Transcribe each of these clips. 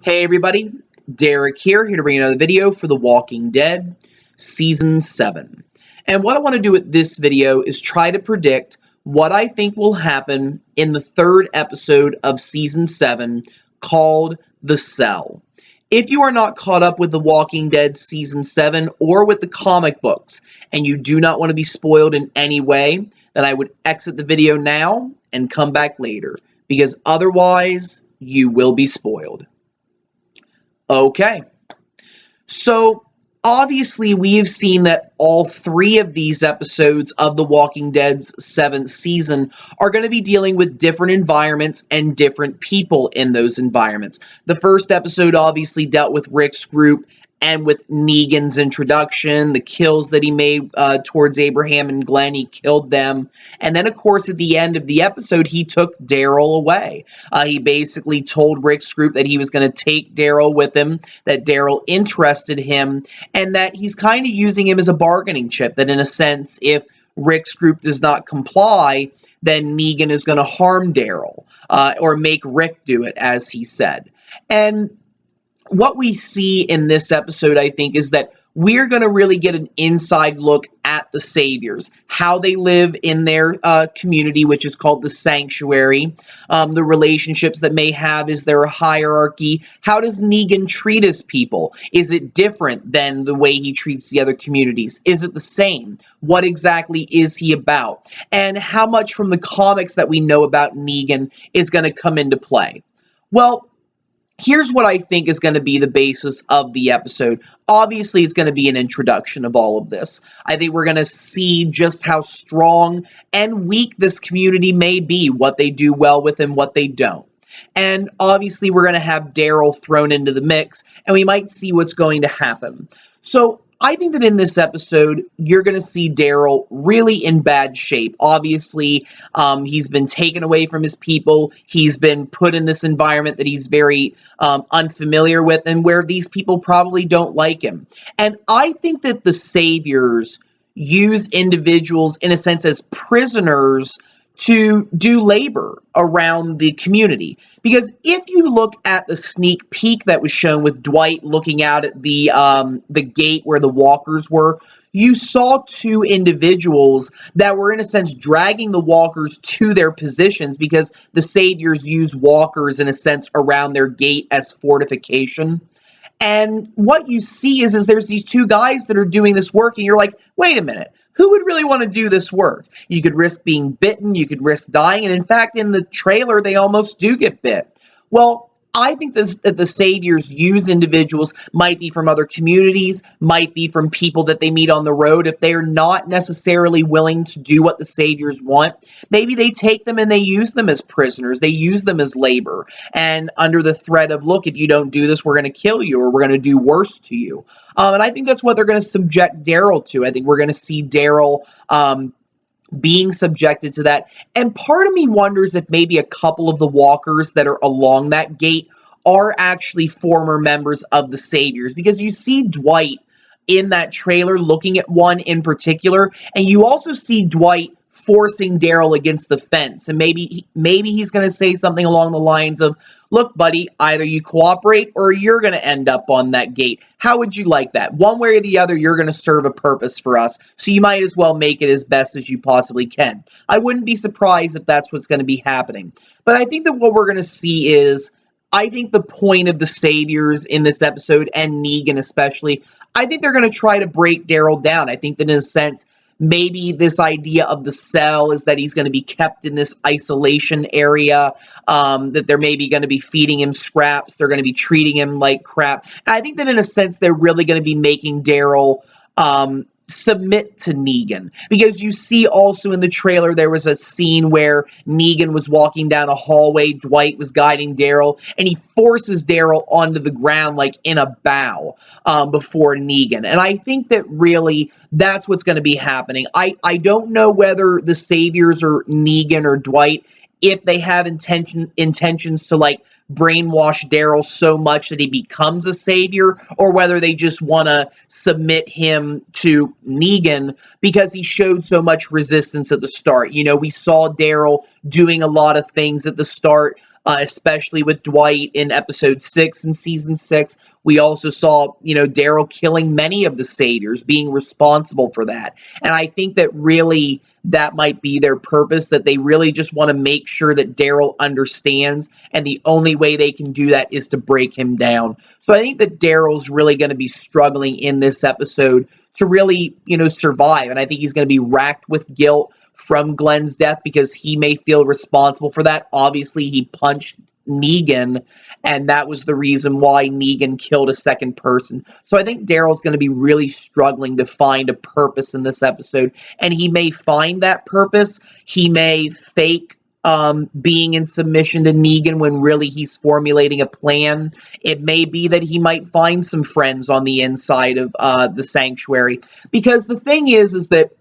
Hey everybody, Derek here to bring another video for The Walking Dead Season 7. And what I want to do with this video is try to predict what I think will happen in the third episode of Season 7 called The Cell. If you are not caught up with The Walking Dead Season 7 or with the comic books and you do not want to be spoiled in any way, then I would exit the video now and come back later because otherwise you will be spoiled. Okay, so obviously we have seen that all three of these episodes of The Walking Dead's 7th season are going to be dealing with different environments and different people in those environments. The first episode obviously dealt with Rick's group and with Negan's introduction, the kills that he made towards Abraham and Glenn, he killed them. And then, of course, at the end of the episode, he took Daryl away. He basically told Rick's group that he was going to take Daryl with him, that Daryl interested him, and that he's kind of using him as a bargaining chip, that in a sense, if Rick's group does not comply, then Negan is going to harm Daryl, or make Rick do it, as he said. And what we see in this episode, I think, is that we're going to really get an inside look at the Saviors, how they live in their community, which is called the Sanctuary, the relationships that may have. Is there a hierarchy? How does Negan treat his people? Is it different than the way he treats the other communities? Is it the same? What exactly is he about? And how much from the comics that we know about Negan is going to come into play? Well, here's what I think is going to be the basis of the episode. Obviously, it's going to be an introduction of all of this. I think we're going to see just how strong and weak this community may be, what they do well with and what they don't. And obviously, we're going to have Daryl thrown into the mix, and we might see what's going to happen. So I think that in this episode, you're going to see Daryl really in bad shape. Obviously, he's been taken away from his people. He's been put in this environment that he's very unfamiliar with and where these people probably don't like him. And I think that the Saviors use individuals, in a sense, as prisoners to do labor around the community. Because if you look at the sneak peek that was shown with Dwight looking out at the gate where the walkers were, you saw two individuals that were, in a sense, dragging the walkers to their positions because the Saviors use walkers, in a sense, around their gate as fortification. And what you see is there's these two guys that are doing this work, and you're like, wait a minute, who would really want to do this work? You could risk being bitten, you could risk dying, and in fact, in the trailer, they almost do get bit. Well, I think that the Saviors use individuals, might be from other communities, might be from people that they meet on the road. If they are not necessarily willing to do what the Saviors want, maybe they take them and they use them as prisoners. They use them as labor. And under the threat of, look, if you don't do this, we're going to kill you or we're going to do worse to you. And I think that's what they're going to subject Daryl to. I think we're going to see Daryl being subjected to that. And part of me wonders if maybe a couple of the walkers that are along that gate are actually former members of the Saviors. Because you see Dwight in that trailer looking at one in particular, and you also see Dwight forcing Daryl against the fence. And maybe he's going to say something along the lines of, look, buddy, either you cooperate or you're going to end up on that gate. How would you like that? One way or the other, you're going to serve a purpose for us, so you might as well make it as best as you possibly can. I wouldn't be surprised if that's what's going to be happening. But I think that what we're going to see is, I think the point of the Saviors in this episode, and Negan especially, I think they're going to try to break Daryl down. I think that in a sense, maybe this idea of the cell is that he's going to be kept in this isolation area, that they're maybe going to be feeding him scraps, they're going to be treating him like crap. And I think that in a sense, they're really going to be making Daryl submit to Negan. Because you see also in the trailer, there was a scene where Negan was walking down a hallway, Dwight was guiding Daryl, and he forces Daryl onto the ground like in a bow before Negan. And I think that really that's what's going to be happening. I don't know whether the Saviors or Negan or Dwight, if they have intentions to like brainwash Daryl so much that he becomes a savior, or whether they just want to submit him to Negan because he showed so much resistance at the start. You know, we saw Daryl doing a lot of things at the start especially with Dwight in episode 6 in season 6. We also saw, Daryl killing many of the Saviors, being responsible for that. And I think that really that might be their purpose, that they really just want to make sure that Daryl understands, and the only way they can do that is to break him down. So I think that Daryl's really going to be struggling in this episode to really, survive. And I think he's going to be racked with guilt from Glenn's death because he may feel responsible for that. Obviously, he punched Negan, and that was the reason why Negan killed a second person. So I think Daryl's going to be really struggling to find a purpose in this episode, and he may find that purpose. He may fake being in submission to Negan when really he's formulating a plan. It may be that he might find some friends on the inside of the Sanctuary, because the thing is that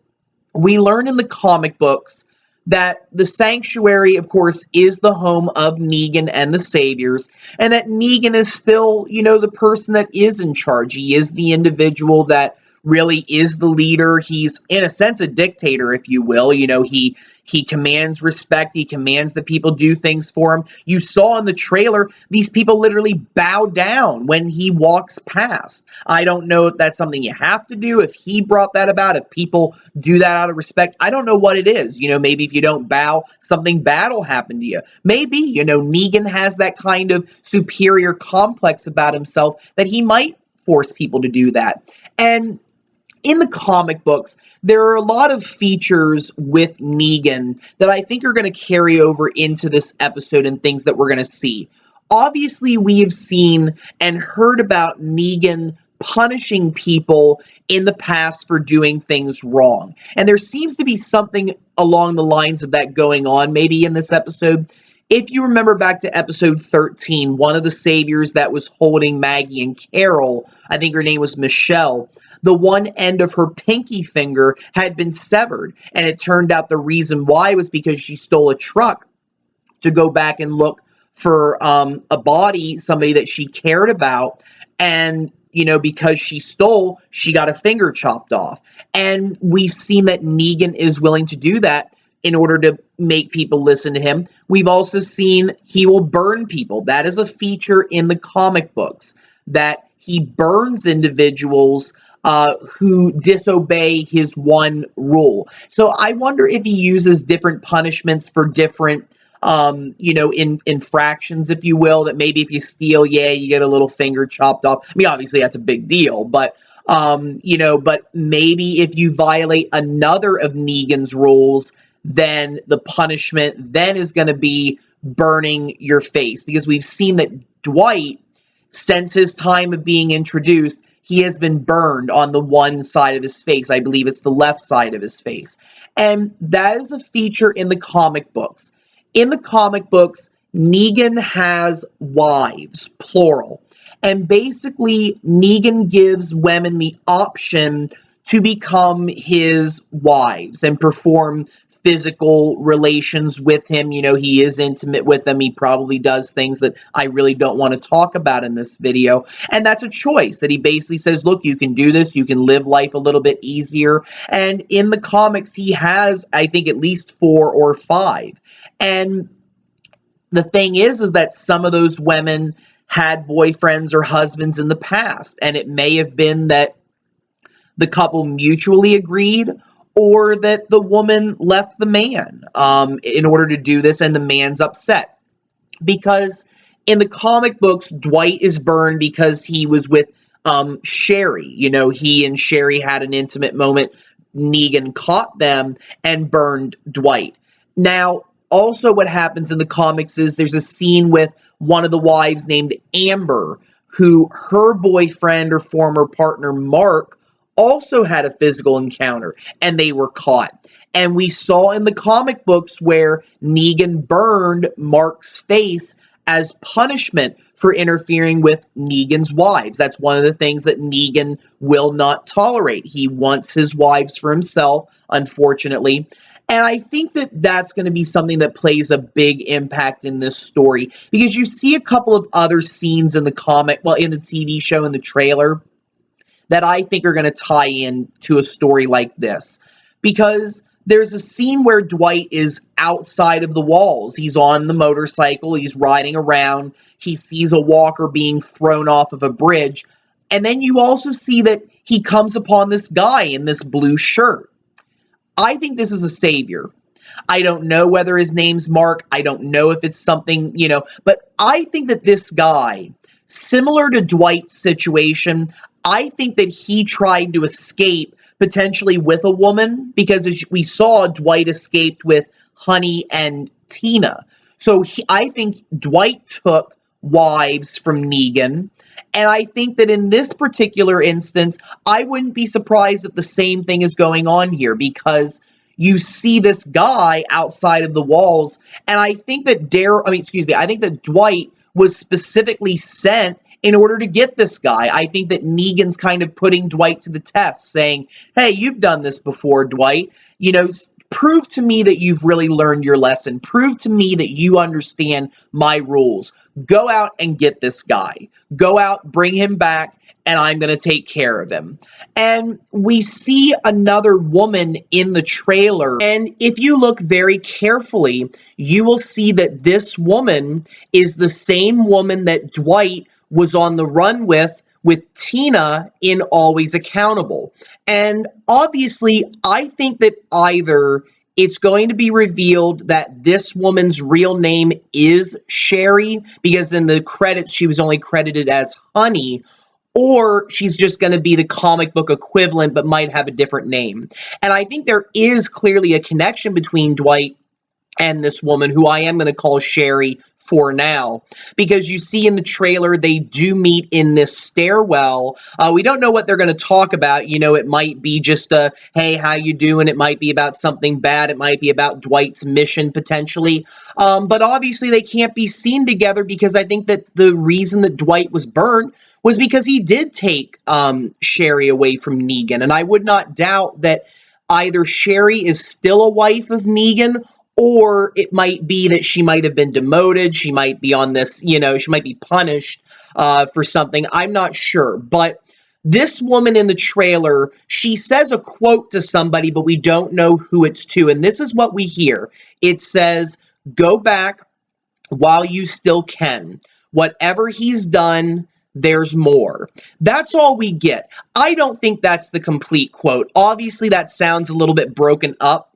we learn in the comic books that the Sanctuary, of course, is the home of Negan and the Saviors, and that Negan is still, the person that is in charge. He is the individual that really is the leader. He's, in a sense, a dictator, if you will. He commands respect. He commands that people do things for him. You saw in the trailer, these people literally bow down when he walks past. I don't know if that's something you have to do, if he brought that about, if people do that out of respect. I don't know what it is. Maybe if you don't bow, something bad will happen to you. Maybe, Negan has that kind of superior complex about himself that he might force people to do that. And in the comic books, there are a lot of features with Negan that I think are going to carry over into this episode and things that we're going to see. Obviously, we have seen and heard about Negan punishing people in the past for doing things wrong. And there seems to be something along the lines of that going on maybe in this episode. If you remember back to episode 13, one of the Saviors that was holding Maggie and Carol, I think her name was Michelle, the one end of her pinky finger had been severed. And it turned out the reason why was because she stole a truck to go back and look for a body, somebody that she cared about. And, because she stole, she got a finger chopped off. And we've seen that Negan is willing to do that in order to make people listen to him. We've also seen he will burn people. That is a feature in the comic books, that he burns individuals who disobey his one rule. So I wonder if he uses different punishments for different, infractions, if you will, that maybe if you steal, you get a little finger chopped off. I mean, obviously that's a big deal, but, but maybe if you violate another of Negan's rules, then the punishment then is going to be burning your face, because we've seen that Dwight, since his time of being introduced, he has been burned on the one side of his face. I believe it's the left side of his face. And that is a feature in the comic books. In the comic books, Negan has wives, plural. And basically, Negan gives women the option to become his wives and perform physical relations with him. He is intimate with them. He probably does things that I really don't want to talk about in this video. And that's a choice that he basically says, look, you can do this. You can live life a little bit easier. And in the comics, he has, I think, at least 4 or 5. And the thing is that some of those women had boyfriends or husbands in the past. And it may have been that the couple mutually agreed, or that the woman left the man in order to do this, and the man's upset. Because in the comic books, Dwight is burned because he was with Sherry. He and Sherry had an intimate moment. Negan caught them and burned Dwight. Now, also what happens in the comics is there's a scene with one of the wives named Amber, who her boyfriend or former partner, Mark, also had a physical encounter, and they were caught. And we saw in the comic books where Negan burned Mark's face as punishment for interfering with Negan's wives. That's one of the things that Negan will not tolerate. He wants his wives for himself, unfortunately. And I think that that's going to be something that plays a big impact in this story, because you see a couple of other scenes in the in the TV show, in the trailer, that I think are going to tie in to a story like this. Because There's a scene where Dwight is outside of the walls. He's on the motorcycle, he's riding around, he sees a walker being thrown off of a bridge, and then you also see that he comes upon this guy in this blue shirt. I think this is a savior. I don't know whether his name's Mark. I don't know if it's something, but I think that this guy, similar to Dwight's situation, I think that he tried to escape potentially with a woman because as we saw, Dwight escaped with Honey and Tina. So I think Dwight took wives from Negan. And I think that in this particular instance, I wouldn't be surprised if the same thing is going on here because you see this guy outside of the walls, and I think that I think that Dwight was specifically sent in order to get this guy. I think that Negan's kind of putting Dwight to the test, saying, hey, you've done this before, Dwight. Prove to me that you've really learned your lesson. Prove to me that you understand my rules. Go out and get this guy. Go out, bring him back, and I'm going to take care of him. And we see another woman in the trailer, and if you look very carefully, you will see that this woman is the same woman that Dwight was on the run with Tina in Always Accountable. And obviously, I think that either it's going to be revealed that this woman's real name is Sherry, because in the credits she was only credited as Honey, or she's just going to be the comic book equivalent but might have a different name. And I think there is clearly a connection between Dwight and this woman, who I am going to call Sherry for now, because you see in the trailer they do meet in this stairwell. We don't know what they're going to talk about. It might be just a, hey, how you doing? It might be about something bad. It might be about Dwight's mission, potentially. But obviously they can't be seen together because I think that the reason that Dwight was burnt was because he did take Sherry away from Negan. And I would not doubt that either Sherry is still a wife of Negan, or it might be that she might have been demoted. She might be on this, she might be punished for something. I'm not sure. But this woman in the trailer, she says a quote to somebody, but we don't know who it's to. And this is what we hear. It says, go back while you still can. Whatever he's done, there's more. That's all we get. I don't think that's the complete quote. Obviously, that sounds a little bit broken up.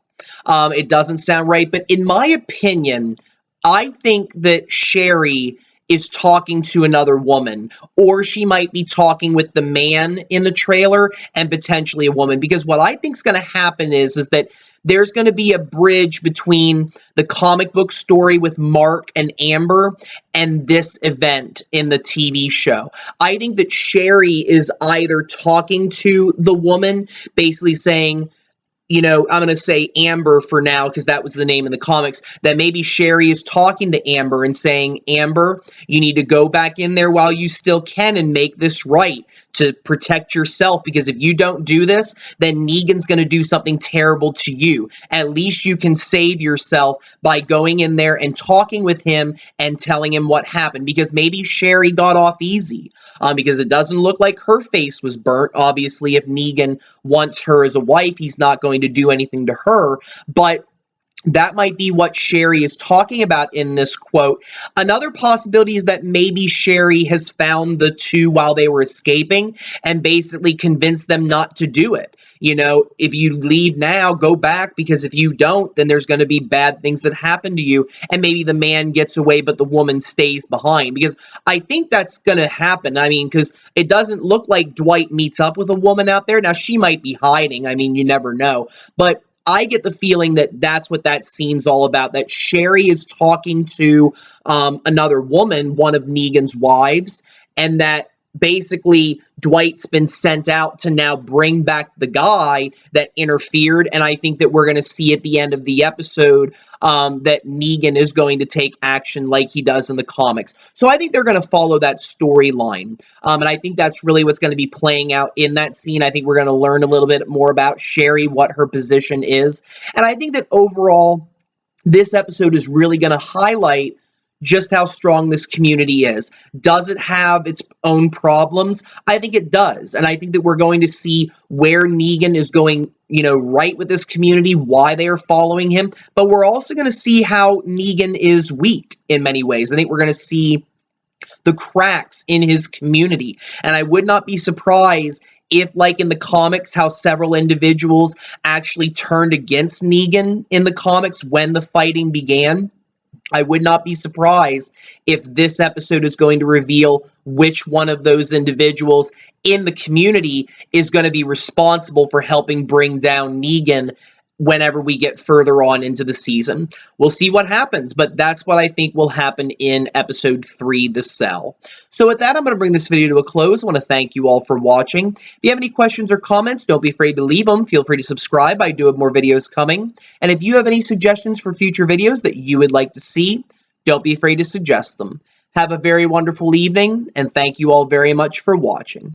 It doesn't sound right, but in my opinion, I think that Sherry is talking to another woman, or she might be talking with the man in the trailer and potentially a woman, because what I think is going to happen is that there's going to be a bridge between the comic book story with Mark and Amber and this event in the TV show. I think that Sherry is either talking to the woman, basically saying, I'm going to say Amber for now because that was the name in the comics, that maybe Sherry is talking to Amber and saying, Amber, you need to go back in there while you still can and make this right to protect yourself, because if you don't do this, then Negan's going to do something terrible to you. At least you can save yourself by going in there and talking with him and telling him what happened, because maybe Sherry got off easy because it doesn't look like her face was burnt. Obviously, if Negan wants her as a wife, he's not going to do anything to her, but that might be what Sherry is talking about in this quote. Another possibility is that maybe Sherry has found the two while they were escaping and basically convinced them not to do it. If you leave now, go back, because if you don't, then there's going to be bad things that happen to you. And maybe the man gets away, but the woman stays behind, because I think that's going to happen. Because it doesn't look like Dwight meets up with a woman out there. Now, she might be hiding. You never know. But I get the feeling that that's what that scene's all about, that Sherry is talking to another woman, one of Negan's wives, and that basically Dwight's been sent out to now bring back the guy that interfered. And I think that we're going to see at the end of the episode that Negan is going to take action like he does in the comics. So I think they're going to follow that storyline. And I think that's really what's going to be playing out in that scene. I think we're going to learn a little bit more about Sherry, what her position is. And I think that overall, this episode is really going to highlight just how strong this community is. Does it have its own problems? I think it does. And I think that we're going to see where Negan is going, right with this community, why they are following him. But we're also going to see how Negan is weak in many ways. I think we're going to see the cracks in his community. And I would not be surprised if, like in the comics, how several individuals actually turned against Negan in the comics when the fighting began. I would not be surprised if this episode is going to reveal which one of those individuals in the community is going to be responsible for helping bring down Negan whenever we get further on into the season. We'll see what happens, but that's what I think will happen in episode 3, The Cell. So with that, I'm going to bring this video to a close. I want to thank you all for watching. If you have any questions or comments, don't be afraid to leave them. Feel free to subscribe. I do have more videos coming. And if you have any suggestions for future videos that you would like to see, don't be afraid to suggest them. Have a very wonderful evening, and thank you all very much for watching.